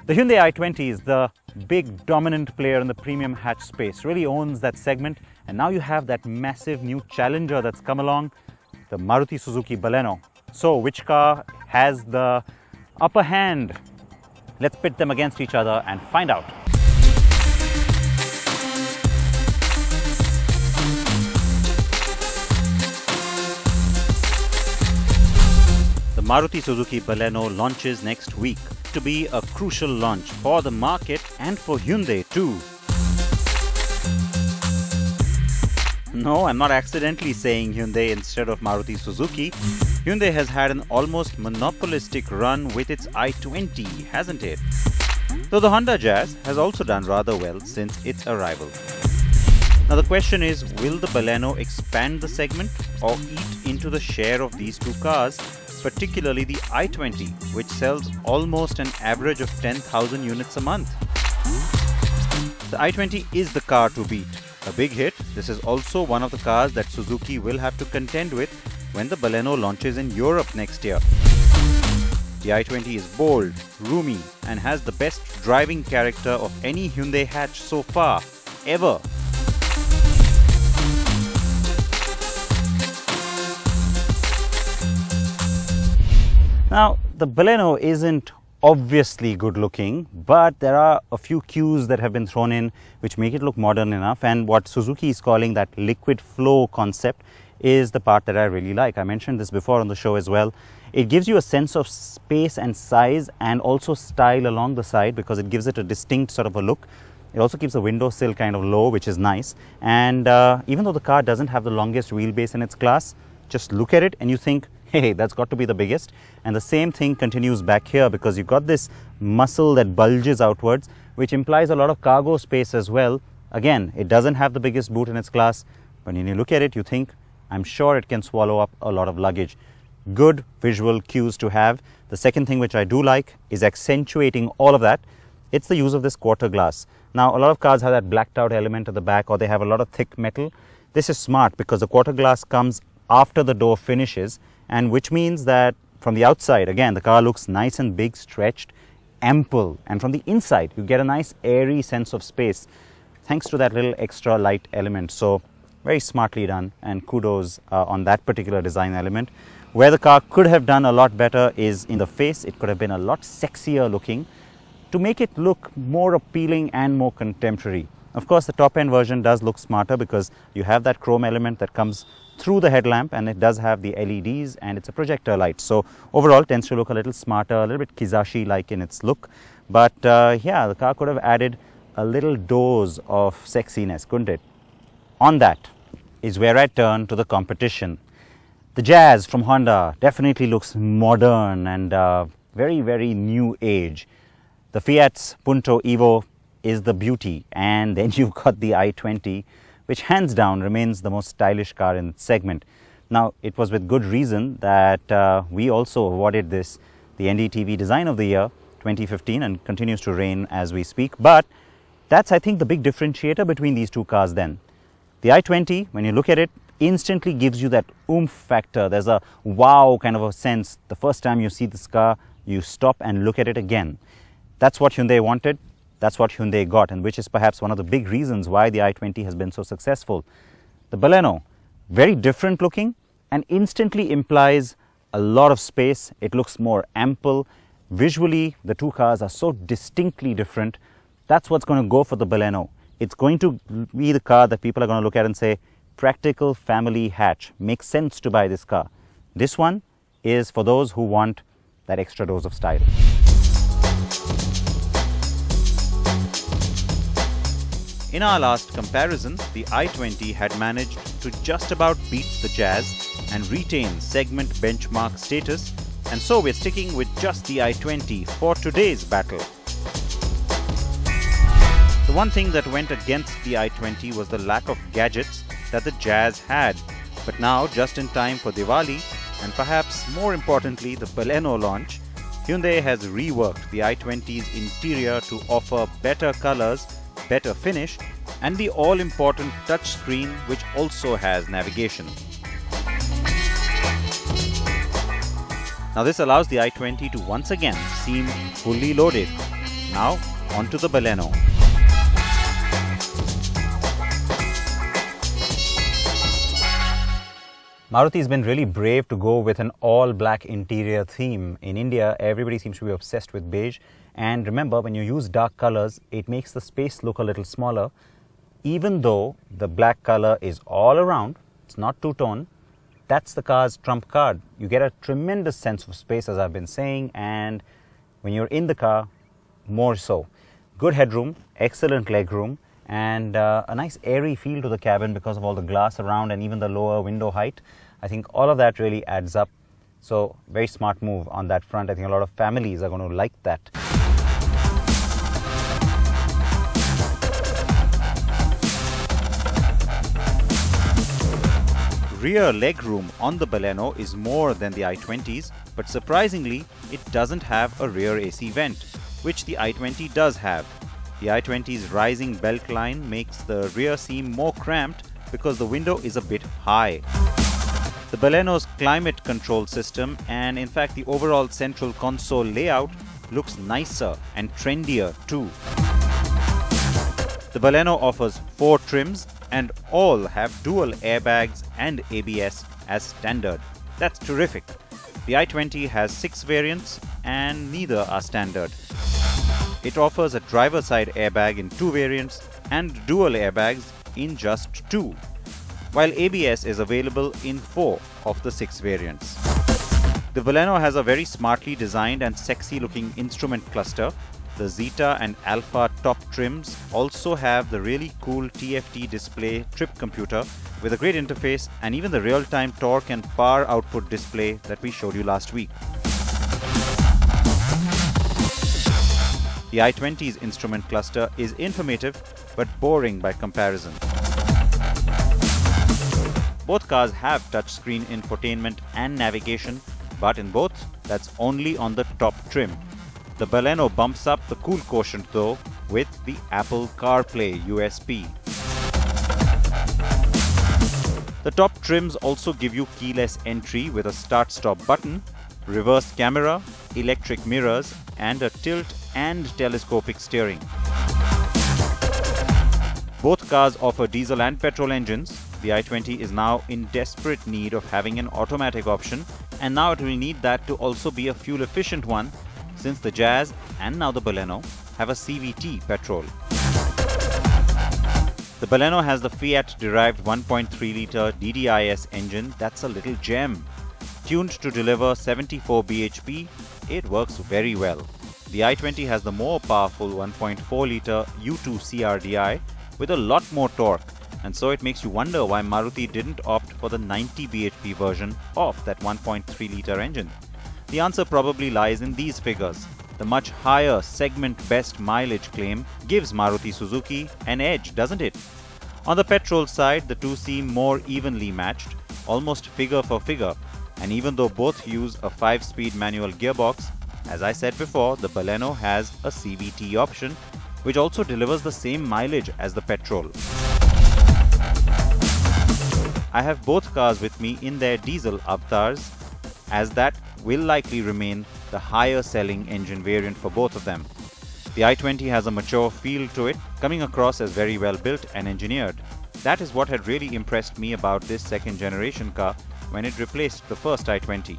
The Hyundai i20 is the big dominant player in the premium hatch space, really owns that segment, and now you have that massive new challenger that's come along, the Maruti Suzuki Baleno. So which car has the upper hand? Let's pit them against each other and find out. The Maruti Suzuki Baleno launches next week to be a crucial launch for the market and for Hyundai too. No, I'm not accidentally saying Hyundai instead of Maruti Suzuki. Hyundai has had an almost monopolistic run with its i20, hasn't it? Though the Honda Jazz has also done rather well since its arrival. Now the question is, will the Baleno expand the segment or eat into the share of these two cars, particularly the i20, which sells almost an average of 10,000 units a month? The i20 is the car to beat. A big hit, this is also one of the cars that Suzuki will have to contend with when the Baleno launches in Europe next year. The i20 is bold, roomy, and has the best driving character of any Hyundai hatch so far, ever. Now, the Baleno isn't obviously good looking, but there are a few cues that have been thrown in which make it look modern enough, and what Suzuki is calling that liquid flow concept is the part that I really like. I mentioned this before on the show as well. It gives you a sense of space and size and also style along the side because it gives it a distinct sort of a look. It also keeps the windowsill kind of low, which is nice, and even though the car doesn't have the longest wheelbase in its class, just look at it and you think, hey, that's got to be the biggest. And the same thing continues back here because you've got this muscle that bulges outwards, which implies a lot of cargo space as well. Again, it doesn't have the biggest boot in its class, but when you look at it, you think, I'm sure it can swallow up a lot of luggage. Good visual cues to have. The second thing which I do like is accentuating all of that. It's the use of this quarter glass. Now, a lot of cars have that blacked out element at the back, or they have a lot of thick metal. This is smart because the quarter glass comes after the door finishes, and which means that from the outside, again, the car looks nice and big, stretched, ample, and from the inside you get a nice airy sense of space thanks to that little extra light element. So very smartly done, and kudos on that particular design element. Where the car could have done a lot better is in the face. It could have been a lot sexier looking to make it look more appealing and more contemporary. Of course, the top end version does look smarter because you have that chrome element that comes through the headlamp, and it does have the LEDs, and it's a projector light. So overall it tends to look a little smarter, a little bit Kizashi-like in its look. But yeah, the car could have added a little dose of sexiness, couldn't it? On that is where I turn to the competition. The Jazz from Honda definitely looks modern and very, very new age. The Fiat's Punto Evo is the beauty, and then you've got the i20, which hands down remains the most stylish car in its segment. Now, it was with good reason that we also awarded this the NDTV Design of the Year 2015 and continues to reign as we speak. But that's, I think, the big differentiator between these two cars then. The i20, when you look at it, instantly gives you that oomph factor. There's a wow kind of a sense. The first time you see this car, you stop and look at it again. That's what Hyundai wanted. That's what Hyundai got, and which is perhaps one of the big reasons why the i20 has been so successful. The Baleno, very different looking and instantly implies a lot of space. It looks more ample. Visually, the two cars are so distinctly different. That's what's going to go for the Baleno. It's going to be the car that people are going to look at and say, practical family hatch. Makes sense to buy this car. This one is for those who want that extra dose of style. In our last comparison, the i20 had managed to just about beat the Jazz and retain segment benchmark status, and so we're sticking with just the i20 for today's battle. The one thing that went against the i20 was the lack of gadgets that the Jazz had, but now, just in time for Diwali, and perhaps more importantly the Baleno launch, Hyundai has reworked the i20's interior to offer better colors, better finish, and the all-important touchscreen, which also has navigation. Now this allows the i20 to once again seem fully loaded. Now, on to the Baleno. Maruti has been really brave to go with an all-black interior theme. In India, everybody seems to be obsessed with beige. And remember, when you use dark colors, it makes the space look a little smaller. Even though the black color is all around, it's not two-tone, that's the car's trump card. You get a tremendous sense of space, as I've been saying, and when you're in the car, more so. Good headroom, excellent legroom, and a nice airy feel to the cabin because of all the glass around and even the lower window height. I think all of that really adds up. So, very smart move on that front. I think a lot of families are going to like that. Rear legroom on the Baleno is more than the i20's, but surprisingly, it doesn't have a rear AC vent, which the i20 does have. The i20's rising belt line makes the rear seem more cramped because the window is a bit high. The Baleno's climate control system and in fact the overall central console layout looks nicer and trendier too. The Baleno offers 4 trims and all have dual airbags and ABS as standard. That's terrific. The i20 has 6 variants and neither are standard. It offers a driver side airbag in 2 variants and dual airbags in just 2, while ABS is available in 4 of the 6 variants. The Baleno has a very smartly designed and sexy looking instrument cluster. The Zeta and Alpha top trims also have the really cool TFT display trip computer with a great interface and even the real-time torque and power output display that we showed you last week. The i20's instrument cluster is informative but boring by comparison. Both cars have touchscreen infotainment and navigation, but in both, that's only on the top trim. The Baleno bumps up the cool quotient though with the Apple CarPlay USP. The top trims also give you keyless entry with a start-stop button, reverse camera, electric mirrors, and a tilt and telescopic steering. Both cars offer diesel and petrol engines. The i20 is now in desperate need of having an automatic option, and now it will need that to also be a fuel-efficient one, since the Jazz and now the Baleno have a CVT petrol. The Baleno has the Fiat-derived 1.3-litre DDIS engine that's a little gem. Tuned to deliver 74 bhp, it works very well. The i20 has the more powerful 1.4-litre U2 CRDI with a lot more torque, and so it makes you wonder why Maruti didn't opt for the 90 bhp version of that 1.3-litre engine. The answer probably lies in these figures. The much higher segment best mileage claim gives Maruti Suzuki an edge, doesn't it? On the petrol side, the two seem more evenly matched, almost figure for figure, and even though both use a 5-speed manual gearbox, as I said before, the Baleno has a CVT option, which also delivers the same mileage as the petrol. I have both cars with me in their diesel avatars, as that will likely remain the higher selling engine variant for both of them. The i20 has a mature feel to it, coming across as very well built and engineered. That is what had really impressed me about this second generation car when it replaced the first i20.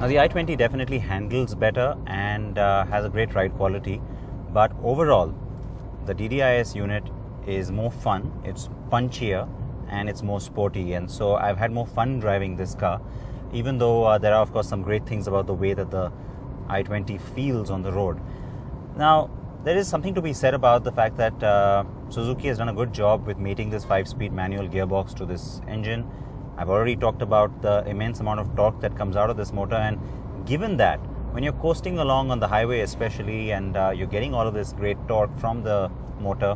Now the i20 definitely handles better and has a great ride quality, but overall the DDIS unit is more fun, it's punchier and it's more sporty, and so I've had more fun driving this car, even though there are of course some great things about the way that the i20 feels on the road. Now there is something to be said about the fact that Suzuki has done a good job with mating this 5-speed manual gearbox to this engine. I've already talked about the immense amount of torque that comes out of this motor, and given that when you're coasting along on the highway especially and you're getting all of this great torque from the motor,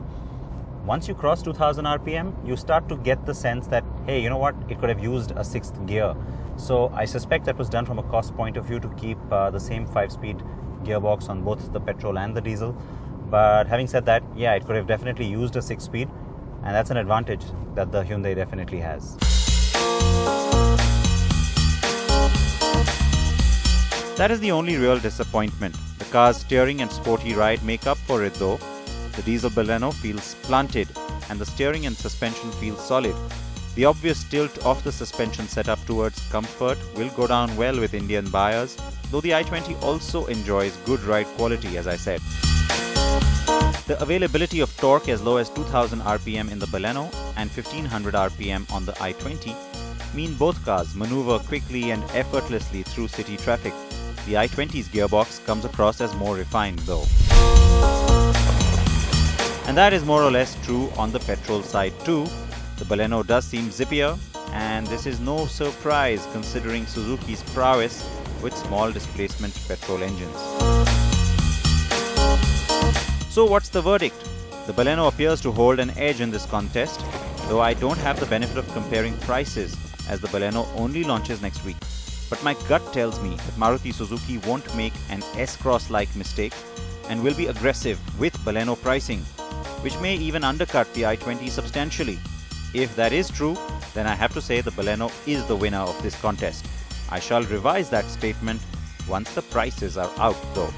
once you cross 2000 RPM, you start to get the sense that, hey, you know what, it could have used a 6th gear. So I suspect that was done from a cost point of view to keep the same 5-speed gearbox on both the petrol and the diesel. But having said that, yeah, it could have definitely used a 6-speed, and that's an advantage that the Hyundai definitely has. That is the only real disappointment. The car's steering and sporty ride make up for it though. The diesel Baleno feels planted and the steering and suspension feel solid. The obvious tilt of the suspension setup towards comfort will go down well with Indian buyers, though the i20 also enjoys good ride quality, as I said. The availability of torque as low as 2000 rpm in the Baleno and 1500 rpm on the i20 mean both cars maneuver quickly and effortlessly through city traffic. The i20's gearbox comes across as more refined though. And that is more or less true on the petrol side too. The Baleno does seem zippier, and this is no surprise considering Suzuki's prowess with small displacement petrol engines. So what's the verdict? The Baleno appears to hold an edge in this contest, though I don't have the benefit of comparing prices as the Baleno only launches next week. But my gut tells me that Maruti Suzuki won't make an S-Cross-like mistake and will be aggressive with Baleno pricing, which may even undercut the i20 substantially. If that is true, then I have to say the Baleno is the winner of this contest. I shall revise that statement once the prices are out though.